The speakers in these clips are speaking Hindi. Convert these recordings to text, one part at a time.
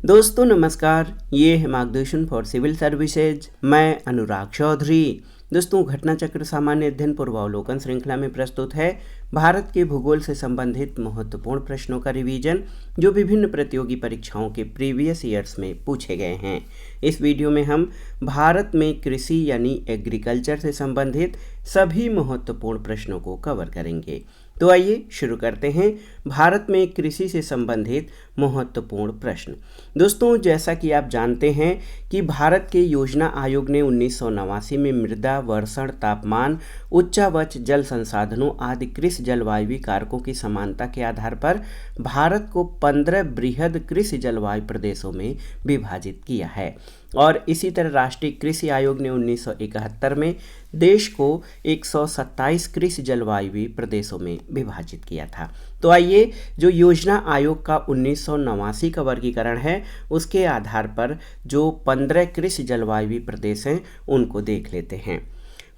दोस्तों नमस्कार, ये है मार्गदर्शन फॉर सिविल सर्विसेज। मैं अनुराग चौधरी। दोस्तों, घटना चक्र सामान्य अध्ययन पूर्वावलोकन श्रृंखला में प्रस्तुत है भारत के भूगोल से संबंधित महत्वपूर्ण प्रश्नों का रिवीजन जो विभिन्न प्रतियोगी परीक्षाओं के प्रीवियस ईयर्स में पूछे गए हैं। इस वीडियो में हम भारत में कृषि यानी एग्रीकल्चर से संबंधित सभी महत्वपूर्ण प्रश्नों को कवर करेंगे। तो आइए शुरू करते हैं भारत में कृषि से संबंधित महत्वपूर्ण प्रश्न। दोस्तों, जैसा कि आप जानते हैं कि भारत के योजना आयोग ने 1989 में मृदा, वर्षण, तापमान, उच्चावच, जल संसाधनों आदि कृषि जलवायु कारकों की समानता के आधार पर भारत को 15 बृहद कृषि जलवायु प्रदेशों में विभाजित किया है। और इसी तरह राष्ट्रीय कृषि आयोग ने 1971 में देश को 127 कृषि जलवायु प्रदेशों में विभाजित किया था। तो आइए जो योजना आयोग का 1989 का वर्गीकरण है उसके आधार पर जो 15 कृषि जलवायु प्रदेश हैं उनको देख लेते हैं।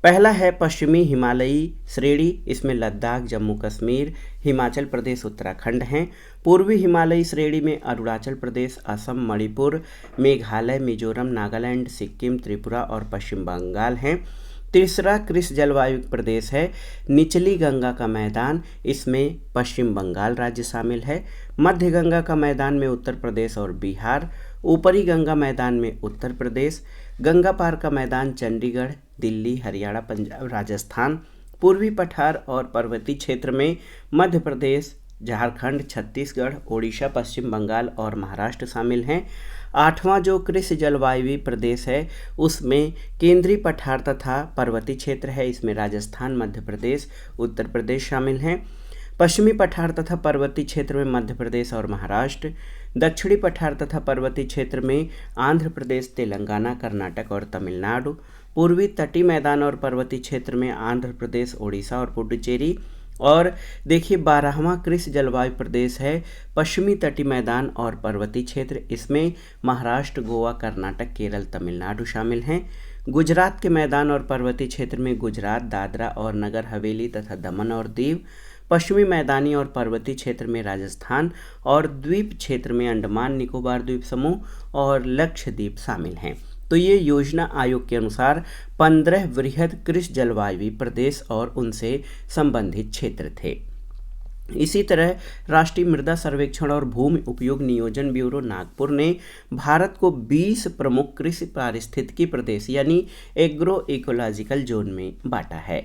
पहला है पश्चिमी हिमालयी श्रेणी। इसमें लद्दाख, जम्मू कश्मीर, हिमाचल प्रदेश, उत्तराखंड हैं। पूर्वी हिमालयी श्रेणी में अरुणाचल प्रदेश, असम, मणिपुर, मेघालय, मिजोरम, नागालैंड, सिक्किम, त्रिपुरा और पश्चिम बंगाल हैं। तीसरा कृषि जलवायु प्रदेश है निचली गंगा का मैदान। इसमें पश्चिम बंगाल राज्य शामिल है। मध्य गंगा का मैदान में उत्तर प्रदेश और बिहार। ऊपरी गंगा मैदान में उत्तर प्रदेश। गंगा पार का मैदान चंडीगढ़, दिल्ली, हरियाणा, पंजाब, राजस्थान। पूर्वी पठार और पर्वतीय क्षेत्र में मध्य प्रदेश, झारखंड, छत्तीसगढ़, ओडिशा, पश्चिम बंगाल और महाराष्ट्र शामिल हैं। आठवां जो कृषि जलवायु प्रदेश है उसमें केंद्रीय पठार तथा पर्वतीय क्षेत्र है। इसमें राजस्थान, मध्य प्रदेश, उत्तर प्रदेश शामिल हैं। पश्चिमी पठार तथा पर्वतीय क्षेत्र में मध्य प्रदेश और महाराष्ट्र। दक्षिणी पठार तथा पर्वतीय क्षेत्र में आंध्र प्रदेश, तेलंगाना, कर्नाटक और तमिलनाडु। पूर्वी तटीय मैदान और पर्वतीय क्षेत्र में आंध्र प्रदेश, ओडिशा और पुडुचेरी। और देखिए 12वां कृषि जलवायु प्रदेश है पश्चिमी तटीय मैदान और पर्वतीय क्षेत्र। इसमें महाराष्ट्र, गोवा, कर्नाटक, केरल, तमिलनाडु शामिल हैं। गुजरात के मैदान और पर्वतीय क्षेत्र में गुजरात, दादरा और नगर हवेली तथा दमन और दीव। पश्चिमी मैदानी और पर्वतीय क्षेत्र में राजस्थान और द्वीप क्षेत्र में अंडमान निकोबार द्वीप समूह और लक्षद्वीप शामिल हैं। तो ये योजना आयोग के अनुसार 15 वृहद कृषि जलवायु प्रदेश और उनसे संबंधित क्षेत्र थे। इसी तरह राष्ट्रीय मृदा सर्वेक्षण और भूमि उपयोग नियोजन ब्यूरो नागपुर ने भारत को 20 प्रमुख कृषि पारिस्थितिकी प्रदेश यानी एग्रो इकोलॉजिकल जोन में बांटा है।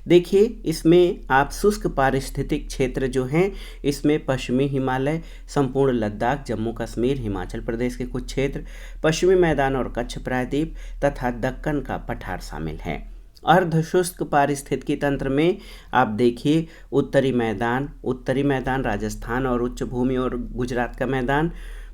देखिए इसमें आप शुष्क पारिस्थितिक क्षेत्र जो हैं इसमें पश्चिमी हिमालय, संपूर्ण लद्दाख, जम्मू कश्मीर, हिमाचल प्रदेश के कुछ क्षेत्र, पश्चिमी मैदान और कच्छ प्रायद्वीप तथा दक्कन का पठार शामिल है। अर्ध शुष्क पारिस्थितिकी तंत्र में आप देखिए उत्तरी मैदान राजस्थान और उच्च भूमि और गुजरात का मैदान,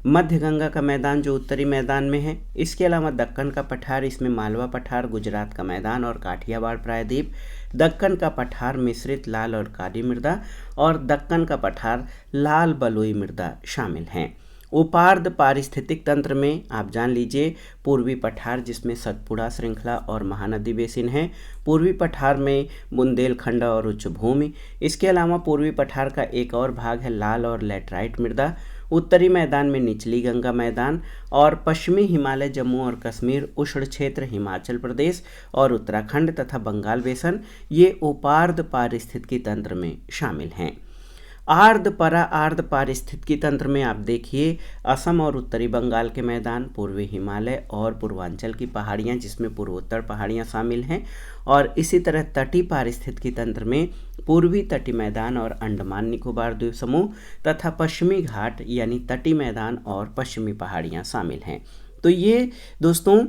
मध्य गंगा का मैदान जो उत्तरी मैदान में है। इसके अलावा दक्कन का पठार, इसमें मालवा पठार, गुजरात का मैदान और काठियावाड़ प्रायद्वीप। दक्कन का पठार मिश्रित लाल और काली मृदा और दक्कन का पठार लाल बलुई मृदा शामिल हैं। उपार्ध पारिस्थितिक तंत्र में आप जान लीजिए पूर्वी पठार जिसमें सतपुड़ा श्रृंखला और महानदी बेसिन है। पूर्वी पठार में बुंदेलखंड और उच्च भूमि। इसके अलावा पूर्वी पठार का एक और भाग है लाल और लैटराइट मृदा। उत्तरी मैदान में निचली गंगा मैदान और पश्चिमी हिमालय, जम्मू और कश्मीर, उष्ण क्षेत्र, हिमाचल प्रदेश और उत्तराखंड तथा बंगाल बेसन ये उपार्ध पारिस्थितिकी तंत्र में शामिल हैं। आर्द्र परा आर्द्र पारिस्थितिकी तंत्र में आप देखिए असम और उत्तरी बंगाल के मैदान, पूर्वी हिमालय और पूर्वांचल की पहाड़ियाँ जिसमें पूर्वोत्तर पहाड़ियाँ शामिल हैं। और इसी तरह तटीय पारिस्थितिकी तंत्र में पूर्वी तटीय मैदान और अंडमान निकोबार द्वीप समूह तथा पश्चिमी घाट यानी तटीय मैदान और पश्चिमी पहाड़ियाँ शामिल हैं। तो ये दोस्तों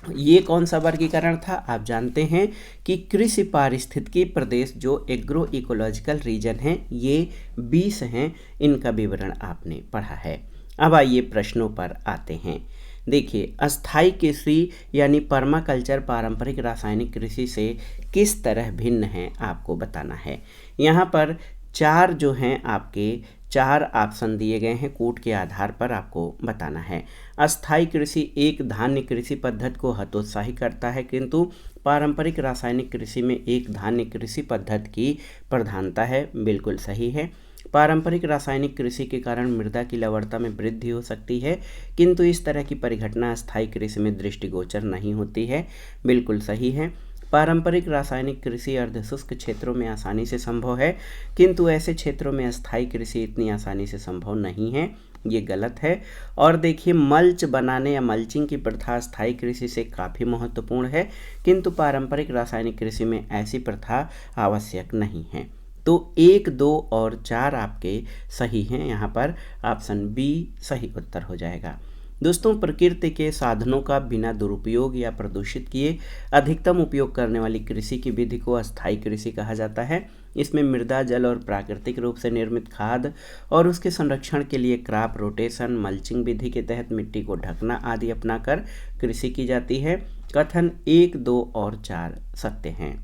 ये कौन सा वर्गीकरण था? आप जानते हैं कि कृषि पारिस्थितिकी प्रदेश जो एग्रो इकोलॉजिकल रीजन हैं ये 20 हैं। इनका विवरण आपने पढ़ा है। अब आइए प्रश्नों पर आते हैं। देखिए अस्थाई कृषि यानी पर्माकल्चर पारंपरिक रासायनिक कृषि से किस तरह भिन्न है आपको बताना है। यहाँ पर चार जो हैं आपके 4 ऑप्शन दिए गए हैं, कूट के आधार पर आपको बताना है। अस्थायी कृषि एक धान्य कृषि पद्धति को हतोत्साही करता है, किंतु पारंपरिक रासायनिक कृषि में एक धान्य कृषि पद्धति की प्रधानता है। बिल्कुल सही है। पारंपरिक रासायनिक कृषि के कारण मृदा की लवणता में वृद्धि हो सकती है, किंतु इस तरह की परिघटना अस्थायी कृषि में दृष्टिगोचर नहीं होती है। बिल्कुल सही है। पारंपरिक रासायनिक कृषि अर्धशुष्क क्षेत्रों में आसानी से संभव है, किंतु ऐसे क्षेत्रों में अस्थायी कृषि इतनी आसानी से संभव नहीं है। ये गलत है। और देखिए, मल्च बनाने या मल्चिंग की प्रथा स्थायी कृषि से काफ़ी महत्वपूर्ण है, किंतु पारंपरिक रासायनिक कृषि में ऐसी प्रथा आवश्यक नहीं है। तो 1, 2 और 4 आपके सही हैं। यहाँ पर ऑप्शन बी सही उत्तर हो जाएगा। दोस्तों, प्रकृति के साधनों का बिना दुरुपयोग या प्रदूषित किए अधिकतम उपयोग करने वाली कृषि की विधि को अस्थायी कृषि कहा जाता है। इसमें मृदा, जल और प्राकृतिक रूप से निर्मित खाद और उसके संरक्षण के लिए क्रॉप रोटेशन, मल्चिंग विधि के तहत मिट्टी को ढकना आदि अपनाकर कृषि की जाती है। कथन 1, 2 और 4 सत्य हैं।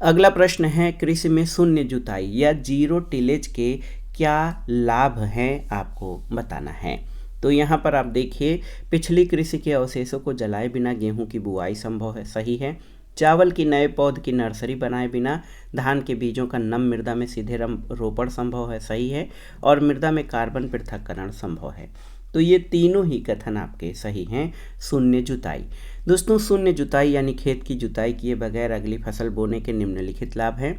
अगला प्रश्न है, कृषि में शून्य जुताई या जीरो टिलेज के क्या लाभ हैं, आपको बताना है। तो यहाँ पर आप देखिए, पिछली कृषि के अवशेषों को जलाए बिना गेहूं की बुआई संभव है, सही है। चावल की नए पौध की नर्सरी बनाए बिना धान के बीजों का नम मृदा में सीधे रोपण संभव है, सही है। और मृदा में कार्बन पृथक्करण संभव है। तो ये तीनों ही कथन आपके सही हैं। शून्य जुताई, दोस्तों शून्य जुताई यानी खेत की जुताई किए बगैर अगली फसल बोने के निम्नलिखित लाभ हैं।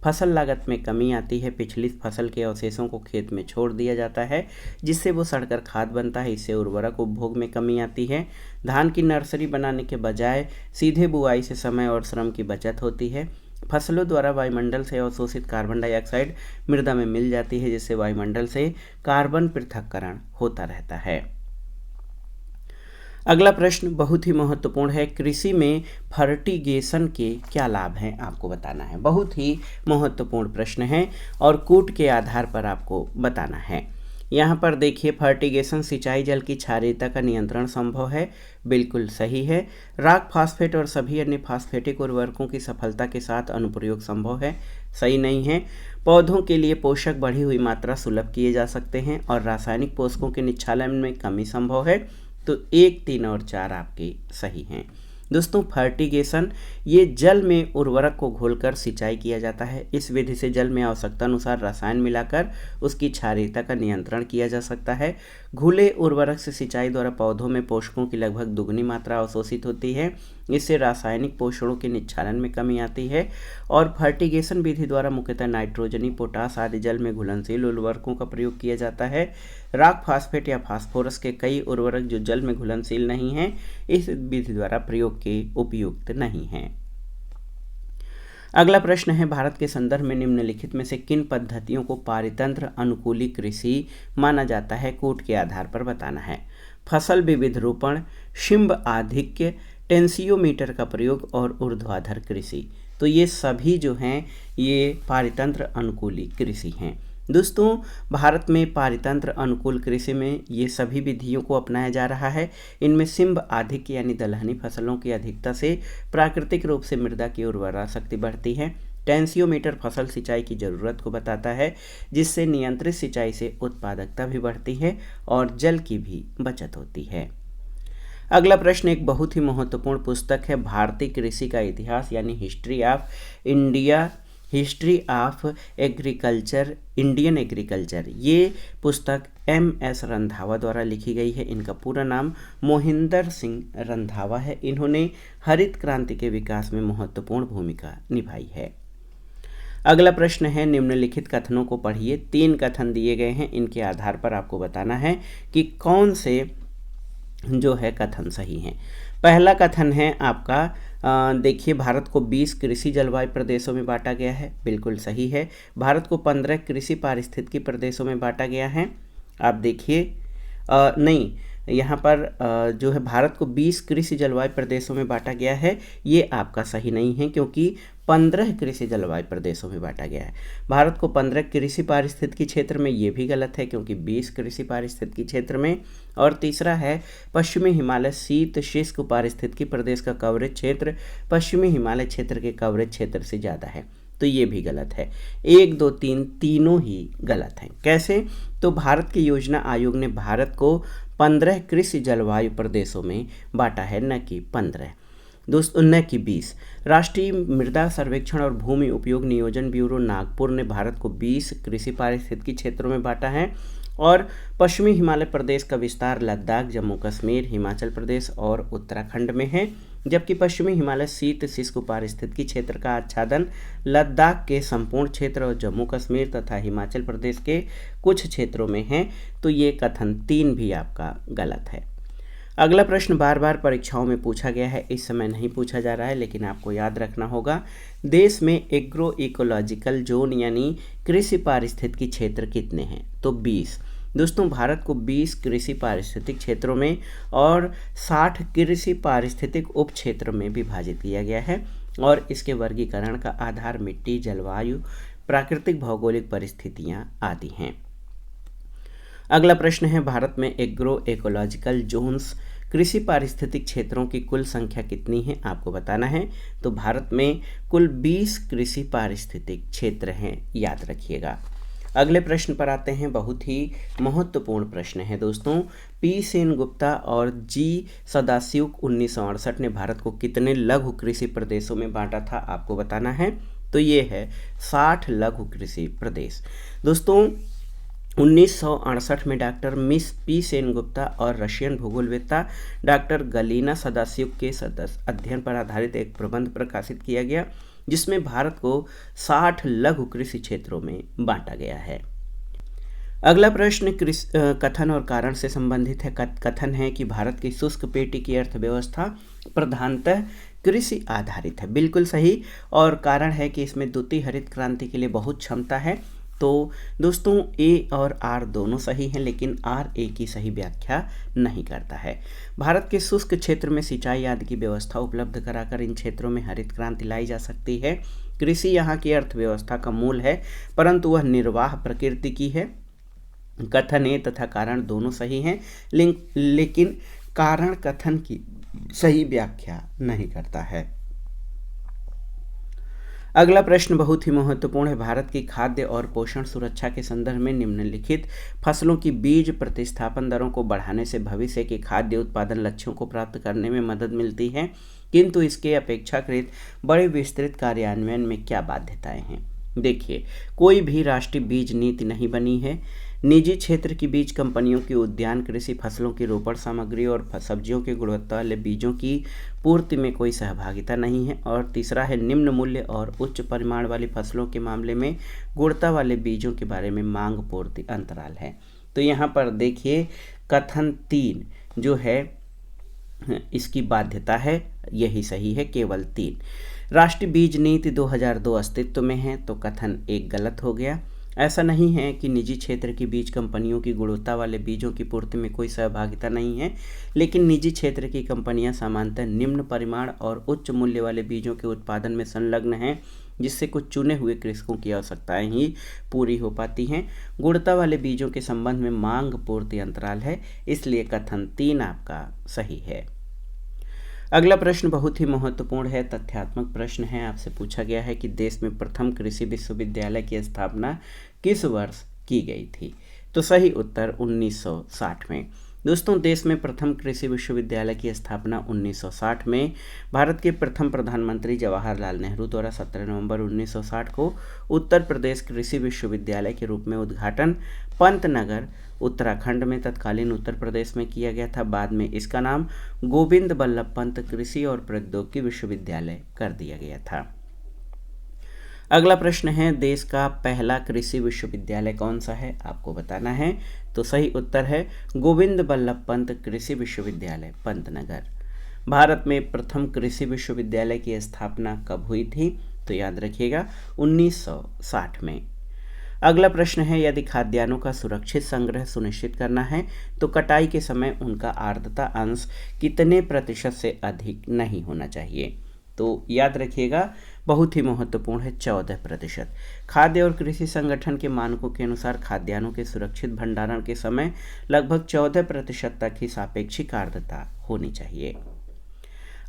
फसल लागत में कमी आती है। पिछली फसल के अवशेषों को खेत में छोड़ दिया जाता है, जिससे वो सड़कर खाद बनता है। इससे उर्वरक उपभोग में कमी आती है। धान की नर्सरी बनाने के बजाय सीधे बुआई से समय और श्रम की बचत होती है। फसलों द्वारा वायुमंडल से अवशोषित कार्बन डाइऑक्साइड मृदा में मिल जाती है, जिससे वायुमंडल से कार्बन पृथक्करण होता रहता है। अगला प्रश्न बहुत ही महत्वपूर्ण है, कृषि में फर्टिगेशन के क्या लाभ हैं, आपको बताना है। बहुत ही महत्वपूर्ण प्रश्न है और कूट के आधार पर आपको बताना है। यहाँ पर देखिए, फर्टिगेशन सिंचाई जल की क्षारीयता का नियंत्रण संभव है, बिल्कुल सही है। रॉक फास्फेट और सभी अन्य फास्फेटिक उर्वरकों की सफलता के साथ अनुप्रयोग संभव है, सही नहीं है। पौधों के लिए पोषक बढ़ी हुई मात्रा सुलभ किए जा सकते हैं और रासायनिक पोषकों के निच्छालन में कमी संभव है। तो 1, 3 और 4 आपके सही हैं। दोस्तों, फर्टिगेशन ये जल में उर्वरक को घोलकर सिंचाई किया जाता है। इस विधि से जल में आवश्यकता अनुसार रसायन मिलाकर उसकी क्षारीयता का नियंत्रण किया जा सकता है। घुले उर्वरक से सिंचाई द्वारा पौधों में पोषकों की लगभग दुगनी मात्रा अवशोषित होती है। इससे रासायनिक पोषणों के निच्छालन में कमी आती है। और फर्टिगेशन विधि द्वारा मुख्यतः नाइट्रोजनी, पोटास आदि जल में घुलनशील उर्वरकों का प्रयोग किया जाता है। रॉक फास्फेट या फास्फोरस के कई उर्वरक जो जल में घुलनशील नहीं हैं, इस विधि द्वारा प्रयोग के उपयुक्त नहीं हैं। अगला प्रश्न है, भारत के संदर्भ में निम्नलिखित में से किन पद्धतियों को पारितंत्र अनुकूली कृषि माना जाता है, कूट के आधार पर बताना है। फसल विविध रोपण, शिंब आधिक्य, टेंसियोमीटर का प्रयोग और ऊर्ध्वाधर कृषि। तो ये सभी जो हैं ये पारितंत्र अनुकूली कृषि हैं। दोस्तों, भारत में पारितंत्र अनुकूल कृषि में ये सभी विधियों को अपनाया जा रहा है। इनमें शिंब आधिक्य यानी दलहनी फसलों की अधिकता से प्राकृतिक रूप से मृदा की उर्वरा शक्ति बढ़ती है। टेंसियोमीटर फसल सिंचाई की ज़रूरत को बताता है, जिससे नियंत्रित सिंचाई से उत्पादकता भी बढ़ती है और जल की भी बचत होती है। अगला प्रश्न एक बहुत ही महत्वपूर्ण पुस्तक है, भारतीय कृषि का इतिहास यानी history of agriculture, Indian agriculture. ये पुस्तक MS रंधावा द्वारा लिखी गई है। इनका पूरा नाम मोहिंदर सिंह रंधावा है। इन्होंने हरित क्रांति के विकास में महत्वपूर्ण भूमिका निभाई है। अगला प्रश्न है, निम्नलिखित कथनों को पढ़िए। 3 कथन दिए गए हैं, इनके आधार पर आपको बताना है कि कौन से जो है कथन सही हैं। पहला कथन है आपका, देखिए, भारत को 20 कृषि जलवायु प्रदेशों में बांटा गया है, बिल्कुल सही है। भारत को 15 कृषि पारिस्थितिकी प्रदेशों में बांटा गया है। आप देखिए, नहीं, यहाँ पर जो है भारत को 20 कृषि जलवायु प्रदेशों में बांटा गया है, ये आपका सही नहीं है, क्योंकि 15 कृषि जलवायु प्रदेशों में बांटा गया है। भारत को 15 कृषि पारिस्थितिकी क्षेत्र में, ये भी गलत है, क्योंकि 20 कृषि पारिस्थितिकी क्षेत्र में। और तीसरा है, पश्चिमी हिमालय शीत शुष्क पारिस्थितिकी प्रदेश का कवरेज क्षेत्र पश्चिमी हिमालय क्षेत्र के कवरेज क्षेत्र से ज़्यादा है, तो ये भी गलत है। 1, 2, 3 तीनों ही गलत हैं। कैसे? तो भारत की योजना आयोग ने भारत को 15 कृषि जलवायु प्रदेशों में बांटा है, न कि 15। दोस्तों न कि 20। राष्ट्रीय मृदा सर्वेक्षण और भूमि उपयोग नियोजन ब्यूरो नागपुर ने भारत को 20 कृषि पारिस्थितिकी क्षेत्रों में बांटा है और पश्चिमी हिमालय प्रदेश का विस्तार लद्दाख, जम्मू कश्मीर, हिमाचल प्रदेश और उत्तराखंड में है, जबकि पश्चिमी हिमालय शीत शुष्क पारिस्थितिकी क्षेत्र का आच्छादन लद्दाख के संपूर्ण क्षेत्र और जम्मू कश्मीर तथा हिमाचल प्रदेश के कुछ क्षेत्रों में है। तो ये कथन 3 भी आपका गलत है। अगला प्रश्न बार बार परीक्षाओं में पूछा गया है, इस समय नहीं पूछा जा रहा है, लेकिन आपको याद रखना होगा। देश में एग्रो इकोलॉजिकल जोन यानी कृषि पारिस्थितिकी क्षेत्र कितने हैं? तो 20। दोस्तों भारत को 20 कृषि पारिस्थितिक क्षेत्रों में और 60 कृषि पारिस्थितिक उप क्षेत्रों में विभाजित किया गया है और इसके वर्गीकरण का आधार मिट्टी, जलवायु, प्राकृतिक भौगोलिक परिस्थितियां आदि हैं। अगला प्रश्न है, भारत में एग्रो इकोलॉजिकल जोन्स कृषि पारिस्थितिक क्षेत्रों की कुल संख्या कितनी है? आपको बताना है। तो भारत में कुल 20 कृषि पारिस्थितिक क्षेत्र हैं, याद रखिएगा। अगले प्रश्न पर आते हैं, बहुत ही महत्वपूर्ण प्रश्न है दोस्तों। पी सेनगुप्ता और जी सदाशिव 1968 ने भारत को कितने लघु कृषि प्रदेशों में बांटा था? आपको बताना है। तो ये है 60 लघु कृषि प्रदेश। दोस्तों 1968 में डॉक्टर मिस पी सेनगुप्ता और रशियन भूगोलवेत्ता डॉक्टर गलीना सदाशिव के अध्ययन पर आधारित एक प्रबंध प्रकाशित किया गया, जिसमें भारत को 60 लघु कृषि क्षेत्रों में बांटा गया है। अगला प्रश्न कथन और कारण से संबंधित है। कथन है कि भारत की शुष्क पेटी की अर्थव्यवस्था प्रधानतः कृषि आधारित है। बिल्कुल सही। और कारण है कि इसमें द्वितीय हरित क्रांति के लिए बहुत क्षमता है। तो दोस्तों ए और आर दोनों सही हैं, लेकिन आर ए की सही व्याख्या नहीं करता है। भारत के शुष्क क्षेत्र में सिंचाई आदि की व्यवस्था उपलब्ध कराकर इन क्षेत्रों में हरित क्रांति लाई जा सकती है। कृषि यहाँ की अर्थव्यवस्था का मूल है, परंतु वह निर्वाह प्रकृति की है। कथन ए तथा कारण दोनों सही हैं, लेकिन कारण कथन की सही व्याख्या नहीं करता है। अगला प्रश्न बहुत ही महत्वपूर्ण है। भारत की खाद्य और पोषण सुरक्षा के संदर्भ में निम्नलिखित फसलों की बीज प्रतिस्थापन दरों को बढ़ाने से भविष्य के खाद्य उत्पादन लक्ष्यों को प्राप्त करने में मदद मिलती है, किंतु इसके अपेक्षाकृत बड़े विस्तृत कार्यान्वयन में क्या बाध्यताएं हैं? देखिए, कोई भी राष्ट्रीय बीज नीति नहीं बनी है। निजी क्षेत्र की बीज कंपनियों की उद्यान कृषि फसलों की रोपण सामग्री और सब्जियों की गुणवत्ता वाले बीजों की पूर्ति में कोई सहभागिता नहीं है। और तीसरा है, निम्न मूल्य और उच्च परिमाण वाली फसलों के मामले में गुणवत्ता वाले बीजों के बारे में मांग पूर्ति अंतराल है। तो यहाँ पर देखिए, कथन 3 जो है इसकी बाध्यता है, यही सही है, केवल 3। राष्ट्रीय बीज नीति 2002 अस्तित्व में है, तो कथन 1 गलत हो गया। ऐसा नहीं है कि निजी क्षेत्र की बीज कंपनियों की गुणवत्ता वाले बीजों की पूर्ति में कोई सहभागिता नहीं है, लेकिन निजी क्षेत्र की कंपनियां सामान्यतः निम्न परिमाण और उच्च मूल्य वाले बीजों के उत्पादन में संलग्न हैं, जिससे कुछ चुने हुए कृषकों की आवश्यकताएं ही पूरी हो पाती हैं। गुणवत्ता वाले बीजों के संबंध में मांग पूर्ति अंतराल है, इसलिए कथन 3 आपका सही है। अगला प्रश्न बहुत ही महत्वपूर्ण है, तथ्यात्मक प्रश्न है। आपसे पूछा गया है कि देश में प्रथम कृषि विश्वविद्यालय की स्थापना किस वर्ष की गई थी? तो सही उत्तर 1960 में। दोस्तों देश में प्रथम कृषि विश्वविद्यालय की स्थापना 1960 में भारत के प्रथम प्रधानमंत्री जवाहरलाल नेहरू द्वारा 17 नवंबर 1960 को उत्तर प्रदेश कृषि विश्वविद्यालय के रूप में उद्घाटन पंतनगर उत्तराखंड में तत्कालीन उत्तर प्रदेश में किया गया था। बाद में इसका नाम गोविंद बल्लभ पंत कृषि और प्रौद्योगिकी विश्वविद्यालय कर दिया गया था। अगला प्रश्न है, देश का पहला कृषि विश्वविद्यालय कौन सा है? आपको बताना है। तो सही उत्तर है गोविंद बल्लभ पंत कृषि विश्वविद्यालय पंतनगर। भारत में प्रथम कृषि विश्वविद्यालय की स्थापना कब हुई थी? तो याद रखिएगा 1960 में। अगला प्रश्न है, यदि खाद्यान्नों का सुरक्षित संग्रह सुनिश्चित करना है तो कटाई के समय उनका आर्द्रता अंश कितने प्रतिशत से अधिक नहीं होना चाहिए? तो याद रखिएगा, बहुत ही महत्वपूर्ण है, 14%। खाद्य और कृषि संगठन के मानकों के अनुसार खाद्यान्नों के सुरक्षित भंडारण के समय लगभग 14% तक ही सापेक्षिक आर्द्रता होनी चाहिए।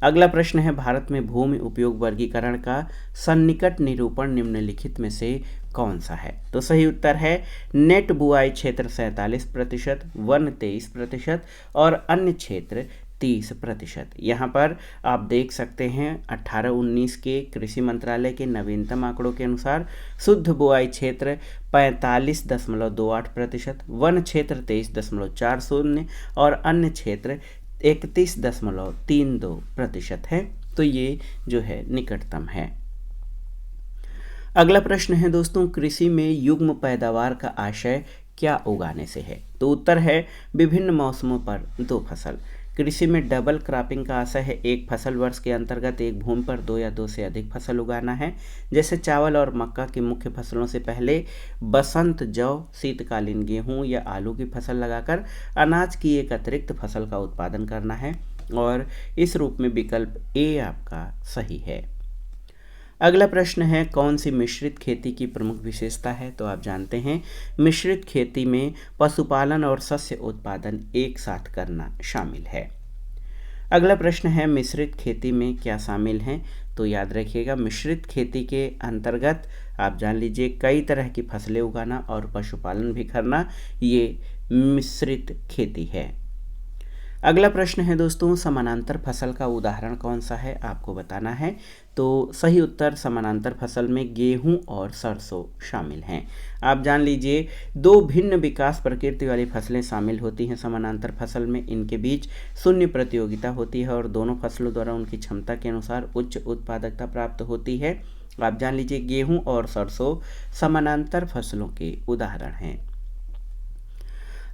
अगला प्रश्न है, भारत में भूमि उपयोग वर्गीकरण का सन्निकट निरूपण निम्नलिखित में से कौन सा है? तो सही उत्तर है नेट बुआई क्षेत्र 47%, वन 23% और अन्य क्षेत्र 30%। यहाँ पर आप देख सकते हैं 18-19 के कृषि मंत्रालय के नवीनतम आंकड़ों के अनुसार शुद्ध बुआई क्षेत्र 45.28%, वन क्षेत्र 23.40 और अन्य क्षेत्र 31.32% है। तो ये जो है निकटतम है। अगला प्रश्न है दोस्तों, कृषि में युग्म पैदावार का आशय क्या उगाने से है? तो उत्तर है विभिन्न मौसमों पर 2 फसल। कृषि में डबल क्रॉपिंग का आशय है एक फसल वर्ष के अंतर्गत एक भूमि पर 2 या 2 से अधिक फसल उगाना है। जैसे चावल और मक्का की मुख्य फसलों से पहले बसंत जौ, शीतकालीन गेहूं या आलू की फसल लगाकर अनाज की एक अतिरिक्त फसल का उत्पादन करना है, और इस रूप में विकल्प ए आपका सही है। अगला प्रश्न है, कौन सी मिश्रित खेती की प्रमुख विशेषता है? तो आप जानते हैं मिश्रित खेती में पशुपालन और शस्य उत्पादन एक साथ करना शामिल है। अगला प्रश्न है, मिश्रित खेती में क्या शामिल है? तो याद रखिएगा मिश्रित खेती के अंतर्गत आप जान लीजिए कई तरह की फसलें उगाना और पशुपालन भी करना, ये मिश्रित खेती है। अगला प्रश्न है दोस्तों, समानांतर फसल का उदाहरण कौन सा है? आपको बताना है। तो सही उत्तर समानांतर फसल में गेहूं और सरसों शामिल हैं। आप जान लीजिए 2 भिन्न विकास प्रकृति वाली फसलें शामिल होती हैं समानांतर फसल में। इनके बीच शून्य प्रतियोगिता होती है और दोनों फसलों द्वारा उनकी क्षमता के अनुसार उच्च उत्पादकता प्राप्त होती है। आप जान लीजिए गेहूं और सरसों समानांतर फसलों के उदाहरण हैं।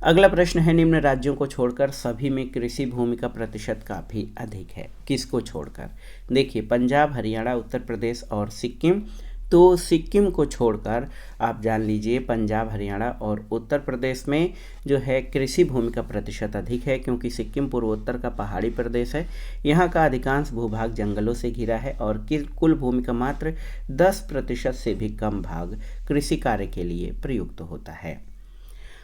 अगला प्रश्न है, निम्न राज्यों को छोड़कर सभी में कृषि भूमि का प्रतिशत काफ़ी अधिक है। किसको छोड़कर? देखिए पंजाब, हरियाणा, उत्तर प्रदेश और सिक्किम। तो सिक्किम को छोड़कर आप जान लीजिए पंजाब, हरियाणा और उत्तर प्रदेश में जो है कृषि भूमि का प्रतिशत अधिक है, क्योंकि सिक्किम पूर्वोत्तर का पहाड़ी प्रदेश है। यहाँ का अधिकांश भूभाग जंगलों से घिरा है और कुल भूमि का मात्र 10% से भी कम भाग कृषि कार्य के लिए प्रयुक्त होता है।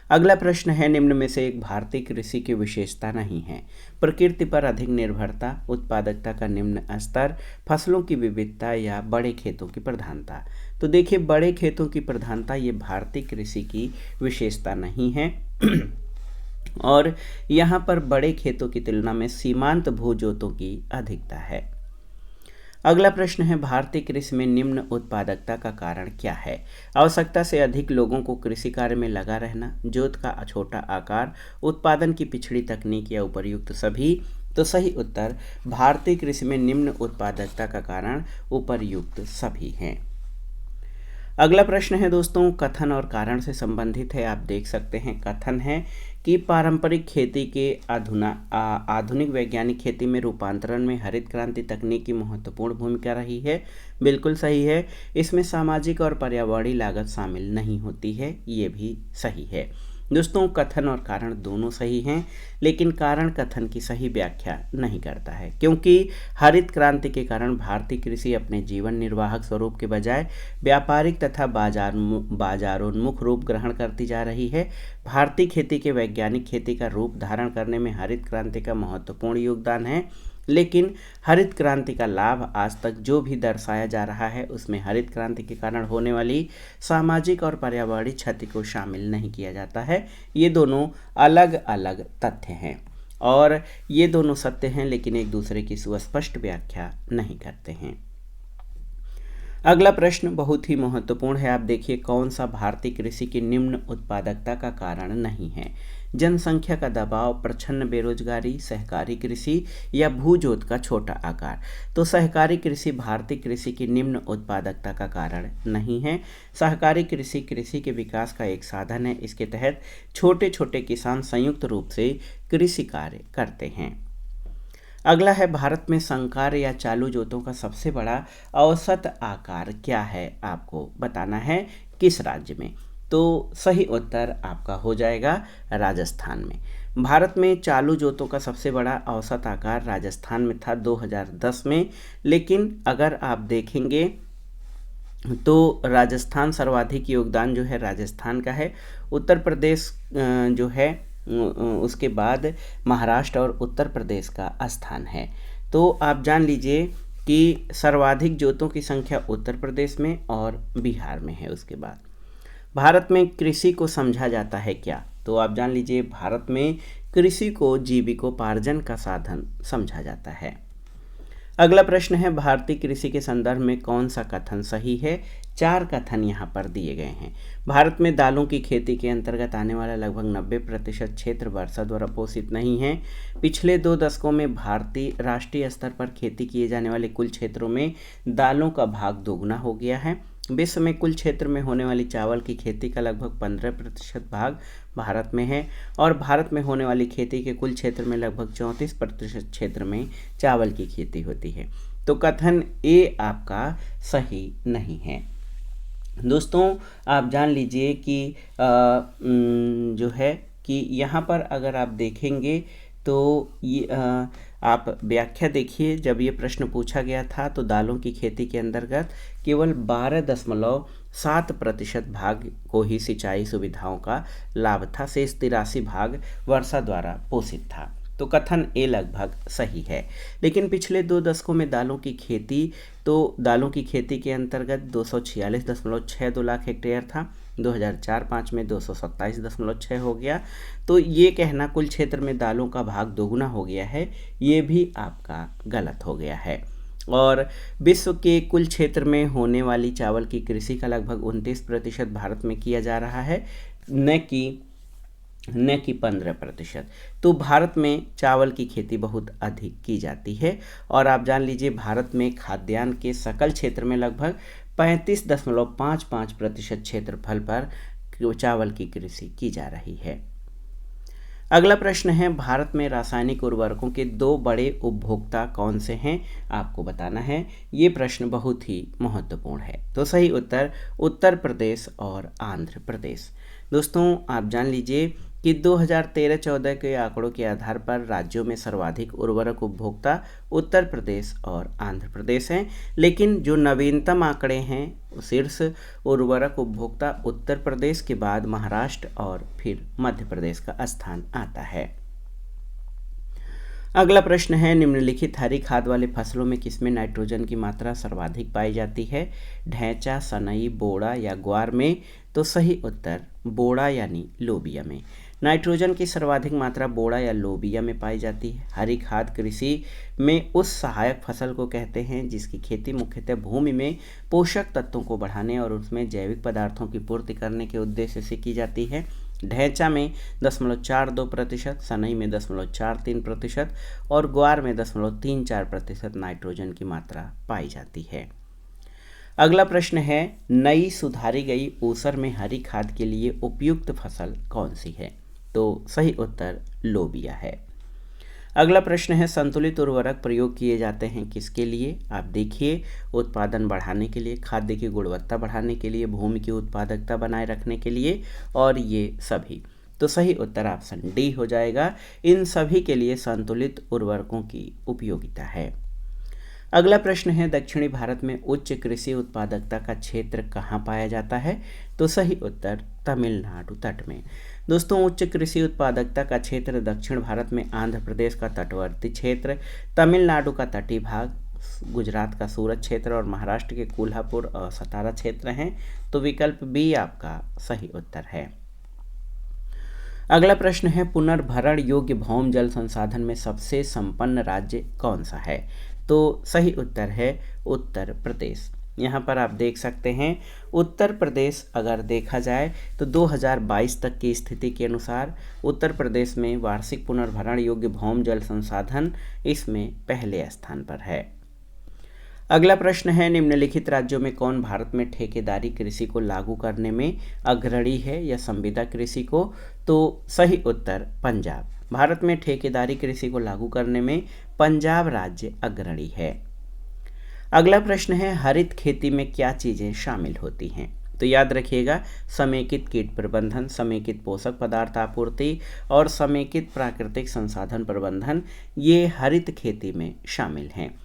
अगला प्रश्न है, निम्न में से एक भारतीय कृषि की विशेषता नहीं है? प्रकृति पर अधिक निर्भरता, उत्पादकता का निम्न स्तर, फसलों की विविधता या बड़े खेतों की प्रधानता। तो देखिए बड़े खेतों की प्रधानता ये भारतीय कृषि की विशेषता नहीं है और यहाँ पर बड़े खेतों की तुलना में सीमांत भूजोतों की अधिकता है। अगला प्रश्न है, भारतीय कृषि में निम्न उत्पादकता का कारण क्या है? आवश्यकता से अधिक लोगों को कृषि कार्य में लगा रहना, जोत का छोटा आकार, उत्पादन की पिछड़ी तकनीक या उपर्युक्त सभी। तो सही उत्तर भारतीय कृषि में निम्न उत्पादकता का कारण उपर्युक्त सभी हैं। अगला प्रश्न है दोस्तों, कथन और कारण से संबंधित है। आप देख सकते हैं कथन है कि पारंपरिक खेती के आधुनिक वैज्ञानिक खेती में रूपांतरण में हरित क्रांति तकनीक की महत्वपूर्ण भूमिका रही है। बिल्कुल सही है। इसमें सामाजिक और पर्यावरणीय लागत शामिल नहीं होती है, ये भी सही है। दोस्तों कथन और कारण दोनों सही हैं, लेकिन कारण कथन की सही व्याख्या नहीं करता है, क्योंकि हरित क्रांति के कारण भारतीय कृषि अपने जीवन निर्वाहक स्वरूप के बजाय व्यापारिक तथा बाजारोन्मुख रूप ग्रहण करती जा रही है। भारतीय खेती के वैज्ञानिक खेती का रूप धारण करने में हरित क्रांति का महत्वपूर्ण योगदान है, लेकिन हरित क्रांति का लाभ आज तक जो भी दर्शाया जा रहा है उसमें हरित क्रांति के कारण होने वाली सामाजिक और पर्यावरणीय क्षति को शामिल नहीं किया जाता है। ये दोनों अलग अलग तथ्य हैं और ये दोनों सत्य हैं, लेकिन एक दूसरे की सुस्पष्ट व्याख्या नहीं करते हैं। अगला प्रश्न बहुत ही महत्वपूर्ण है। आप देखिए कौन सा भारतीय कृषि की निम्न उत्पादकता का कारण नहीं है? जनसंख्या का दबाव, प्रच्छन्न बेरोजगारी, सहकारी कृषि या भूजोत का छोटा आकार। तो सहकारी कृषि भारतीय कृषि की निम्न उत्पादकता का कारण नहीं है। सहकारी कृषि कृषि के विकास का एक साधन है। इसके तहत छोटे छोटे किसान संयुक्त रूप से कृषि कार्य करते हैं। अगला है, भारत में संकर या चालू जोतों का सबसे बड़ा औसत आकार क्या है? आपको बताना है किस राज्य में। तो सही उत्तर आपका हो जाएगा राजस्थान में। भारत में चालू जोतों का सबसे बड़ा औसत आकार राजस्थान में था 2010 में, लेकिन अगर आप देखेंगे तो राजस्थान सर्वाधिक योगदान जो है राजस्थान का है। उत्तर प्रदेश जो है उसके बाद महाराष्ट्र और उत्तर प्रदेश का स्थान है। तो आप जान लीजिए कि सर्वाधिक जोतों की संख्या उत्तर प्रदेश में और बिहार में है। उसके बाद भारत में कृषि को समझा जाता है क्या? तो आप जान लीजिए भारत में कृषि को जीविकोपार्जन का साधन समझा जाता है। अगला प्रश्न है भारतीय कृषि के संदर्भ में कौन सा कथन सही है। 4 कथन यहाँ पर दिए गए हैं। भारत में दालों की खेती के अंतर्गत आने वाला लगभग 90% क्षेत्र वर्षा द्वारा पोषित नहीं है। पिछले 2 दशकों में भारतीय राष्ट्रीय स्तर पर खेती किए जाने वाले कुल क्षेत्रों में दालों का भाग दोगुना हो गया है। विश्व में कुल क्षेत्र में होने वाली चावल की खेती का लगभग 15% भाग भारत में है और भारत में होने वाली खेती के कुल क्षेत्र में लगभग 34% क्षेत्र में चावल की खेती होती है। तो कथन ए आपका सही नहीं है। दोस्तों आप जान लीजिए कि जो है कि यहाँ पर अगर आप देखेंगे तो ये आप व्याख्या देखिए। जब ये प्रश्न पूछा गया था तो दालों की खेती के अंतर्गत केवल 12.7% भाग को ही सिंचाई सुविधाओं का लाभ था, शेष 83 भाग वर्षा द्वारा पोषित था। तो कथन ए लगभग सही है। लेकिन पिछले 2 दशकों में दालों की खेती के अंतर्गत 246.62 लाख हेक्टेयर था। 2004-05 में 227.6 हो गया। तो ये कहना कुल क्षेत्र में दालों का भाग दोगुना हो गया है, ये भी आपका गलत हो गया है। और विश्व के कुल क्षेत्र में होने वाली चावल की कृषि का लगभग 29% भारत में किया जा रहा है, न कि 15%। तो भारत में चावल की खेती बहुत अधिक की जाती है। और आप जान लीजिए भारत में खाद्यान्न के सकल क्षेत्र में लगभग 35.55% क्षेत्रफल पर चावल की कृषि की जा रही है। अगला प्रश्न है भारत में रासायनिक उर्वरकों के 2 बड़े उपभोक्ता कौन से हैं, आपको बताना है। ये प्रश्न बहुत ही महत्वपूर्ण है। तो सही उत्तर उत्तर प्रदेश और आंध्र प्रदेश। दोस्तों आप जान लीजिए कि 2013-14 के आंकड़ों के आधार पर राज्यों में सर्वाधिक उर्वरक उपभोक्ता उत्तर प्रदेश और आंध्र प्रदेश हैं, लेकिन जो नवीनतम आंकड़े हैं शीर्ष उर्वरक उपभोक्ता उत्तर प्रदेश के बाद महाराष्ट्र और फिर मध्य प्रदेश का स्थान आता है। अगला प्रश्न है निम्नलिखित हरी खाद वाले फसलों में किसमें नाइट्रोजन की मात्रा सर्वाधिक पाई जाती है। ढैंचा, सनई, बोड़ा या ग्वार में। तो सही उत्तर बोड़ा यानी लोबिया में। नाइट्रोजन की सर्वाधिक मात्रा बोड़ा या लोबिया में पाई जाती है। हरी खाद कृषि में उस सहायक फसल को कहते हैं जिसकी खेती मुख्यतः भूमि में पोषक तत्वों को बढ़ाने और उसमें जैविक पदार्थों की पूर्ति करने के उद्देश्य से की जाती है। ढैंचा में 0.42%, सनई में 0.43% और ग्वार में 0.34% नाइट्रोजन की मात्रा पाई जाती है। अगला प्रश्न है नई सुधारी गई ऊसर में हरी खाद के लिए उपयुक्त फसल कौन सी है। तो सही उत्तर लोबिया है। अगला प्रश्न है संतुलित उर्वरक प्रयोग किए जाते हैं किसके लिए। आप देखिए उत्पादन बढ़ाने के लिए, खाद्य की गुणवत्ता बढ़ाने के लिए, भूमि की उत्पादकता बनाए रखने के लिए और ये सभी। तो सही उत्तर ऑप्शन डी हो जाएगा। इन सभी के लिए संतुलित उर्वरकों की उपयोगिता है। अगला प्रश्न है दक्षिणी भारत में उच्च कृषि उत्पादकता का क्षेत्र कहाँ पाया जाता है। तो सही उत्तर तमिलनाडु तट में। दोस्तों उच्च कृषि उत्पादकता का क्षेत्र दक्षिण भारत में आंध्र प्रदेश का तटवर्ती क्षेत्र, तमिलनाडु का तटीय भाग, गुजरात का सूरत क्षेत्र और महाराष्ट्र के कोल्हापुर और सतारा क्षेत्र हैं। तो विकल्प बी आपका सही उत्तर है। अगला प्रश्न है पुनर्भरण योग्य भौम जल संसाधन में सबसे संपन्न राज्य कौन सा है। तो सही उत्तर है उत्तर प्रदेश। यहाँ पर आप देख सकते हैं उत्तर प्रदेश अगर देखा जाए तो 2022 तक की स्थिति के अनुसार उत्तर प्रदेश में वार्षिक पुनर्भरण योग्य भौम जल संसाधन इसमें पहले स्थान पर है। अगला प्रश्न है निम्नलिखित राज्यों में कौन भारत में ठेकेदारी कृषि को लागू करने में अग्रणी है या संविदा कृषि को। तो सही उत्तर पंजाब। भारत में ठेकेदारी कृषि को लागू करने में पंजाब राज्य अग्रणी है। अगला प्रश्न है हरित खेती में क्या चीज़ें शामिल होती हैं। तो याद रखिएगा समेकित कीट प्रबंधन, समेकित पोषक पदार्थ आपूर्ति और समेकित प्राकृतिक संसाधन प्रबंधन ये हरित खेती में शामिल हैं।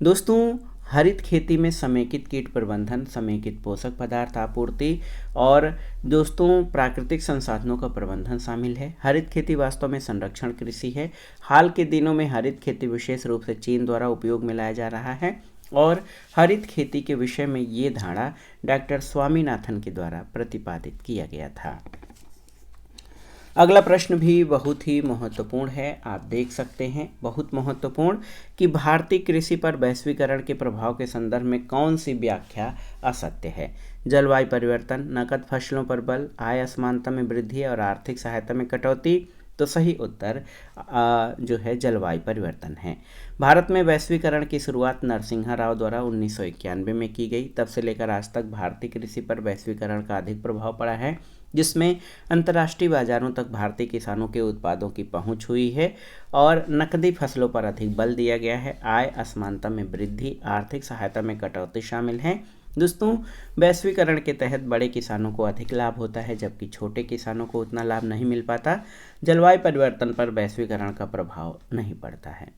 दोस्तों हरित खेती में समेकित कीट प्रबंधन, समेकित पोषक पदार्थ आपूर्ति और दोस्तों प्राकृतिक संसाधनों का प्रबंधन शामिल है। हरित खेती वास्तव में संरक्षण कृषि है। हाल के दिनों में हरित खेती विशेष रूप से चीन द्वारा उपयोग में लाया जा रहा है और हरित खेती के विषय में ये धारणा डॉक्टर स्वामीनाथन के द्वारा प्रतिपादित किया गया था। अगला प्रश्न भी बहुत ही महत्वपूर्ण है, आप देख सकते हैं, बहुत महत्वपूर्ण कि भारतीय कृषि पर वैश्वीकरण के प्रभाव के संदर्भ में कौन सी व्याख्या असत्य है। जलवायु परिवर्तन, नकद फसलों पर बल, आय असमानता में वृद्धि और आर्थिक सहायता में कटौती। तो सही उत्तर जो है जलवायु परिवर्तन है। भारत में वैश्वीकरण की शुरुआत नरसिम्हा राव द्वारा 1991 में की गई। तब से लेकर आज तक भारतीय कृषि पर वैश्वीकरण का अधिक प्रभाव पड़ा है, जिसमें अंतर्राष्ट्रीय बाजारों तक भारतीय किसानों के उत्पादों की पहुंच हुई है और नकदी फसलों पर अधिक बल दिया गया है। आय असमानता में वृद्धि, आर्थिक सहायता में कटौती शामिल है। दोस्तों, वैश्वीकरण के तहत बड़े किसानों को अधिक लाभ होता है, जबकि छोटे किसानों को उतना लाभ नहीं मिल पाता। जलवायु परिवर्तन पर वैश्वीकरण का प्रभाव नहीं पड़ता है।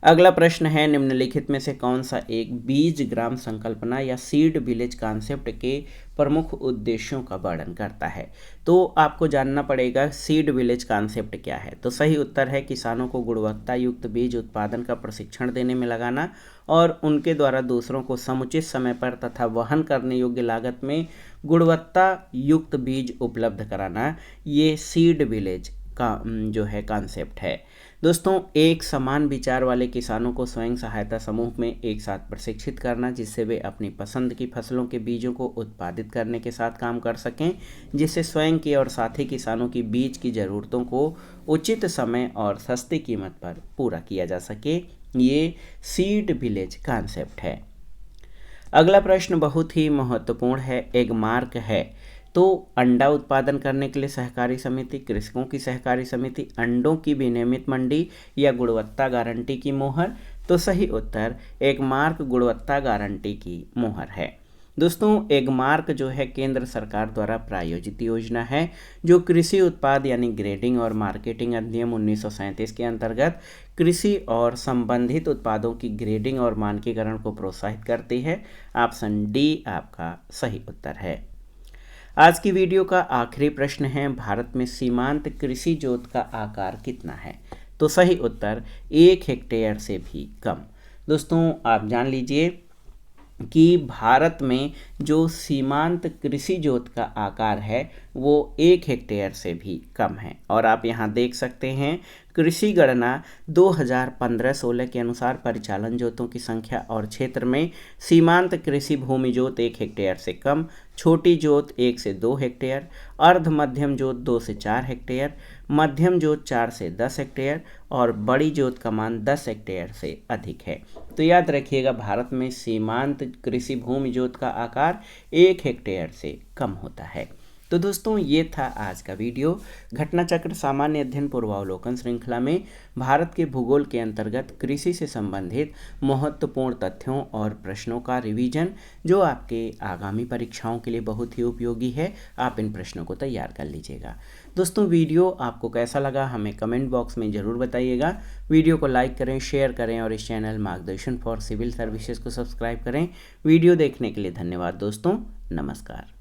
अगला प्रश्न है, निम्नलिखित में से कौन सा एक बीज ग्राम संकल्पना या सीड विलेज कॉन्सेप्ट के प्रमुख उद्देश्यों का वर्णन करता है। तो आपको जानना पड़ेगा सीड विलेज कॉन्सेप्ट क्या है। तो सही उत्तर है किसानों को गुणवत्ता युक्त बीज उत्पादन का प्रशिक्षण देने में लगाना और उनके द्वारा दूसरों को समुचित समय पर तथा वहन करने योग्य लागत में गुणवत्ता युक्त बीज उपलब्ध कराना, ये सीड विलेज का जो है कॉन्सेप्ट है। दोस्तों, एक समान विचार वाले किसानों को स्वयं सहायता समूह में एक साथ प्रशिक्षित करना, जिससे वे अपनी पसंद की फसलों के बीजों को उत्पादित करने के साथ काम कर सकें, जिससे स्वयं की और साथी किसानों की बीज की ज़रूरतों को उचित समय और सस्ती कीमत पर पूरा किया जा सके। ये सीड विलेज कॉन्सेप्ट है। अगला प्रश्न बहुत ही महत्वपूर्ण है, एगमार्क है। तो अंडा उत्पादन करने के लिए सहकारी समिति, कृषकों की सहकारी समिति, अंडों की विनियमित मंडी या गुणवत्ता गारंटी की मोहर। तो सही उत्तर एगमार्क गुणवत्ता गारंटी की मोहर है। दोस्तों, एगमार्क जो है केंद्र सरकार द्वारा प्रायोजित योजना है, जो कृषि उत्पाद यानी ग्रेडिंग और मार्केटिंग अधिनियम 1937 के अंतर्गत कृषि और संबंधित उत्पादों की ग्रेडिंग और मानकीकरण को प्रोत्साहित करती है। ऑप्शन डी आपका सही उत्तर है। आज की वीडियो का आखिरी प्रश्न है, भारत में सीमांत कृषि जोत का आकार कितना है। तो सही उत्तर 1 हेक्टेयर से भी कम। दोस्तों, आप जान लीजिए कि भारत में जो सीमांत कृषि जोत का आकार है वो 1 हेक्टेयर से भी कम है। और आप यहाँ देख सकते हैं कृषि गणना 2015-16 के अनुसार परिचालन जोतों की संख्या और क्षेत्र में सीमांत कृषि भूमि जोत 1 हेक्टेयर से कम, छोटी जोत 1 से 2 हेक्टेयर, अर्ध मध्यम जोत 2 से 4 हेक्टेयर, मध्यम जोत 4 से 10 हेक्टेयर और बड़ी जोत का मान 10 हेक्टेयर से अधिक है। तो याद रखिएगा, भारत में सीमांत कृषि भूमि जोत का आकार 1 हेक्टेयर से कम होता है। तो दोस्तों, ये था आज का वीडियो। घटना चक्र सामान्य अध्ययन पूर्वावलोकन श्रृंखला में भारत के भूगोल के अंतर्गत कृषि से संबंधित महत्वपूर्ण तथ्यों और प्रश्नों का रिवीजन, जो आपके आगामी परीक्षाओं के लिए बहुत ही उपयोगी है। आप इन प्रश्नों को तैयार कर लीजिएगा। दोस्तों, वीडियो आपको कैसा लगा हमें कमेंट बॉक्स में ज़रूर बताइएगा। वीडियो को लाइक करें, शेयर करें और इस चैनल मार्गदर्शन फॉर सिविल सर्विसेज को सब्सक्राइब करें। वीडियो देखने के लिए धन्यवाद दोस्तों। नमस्कार।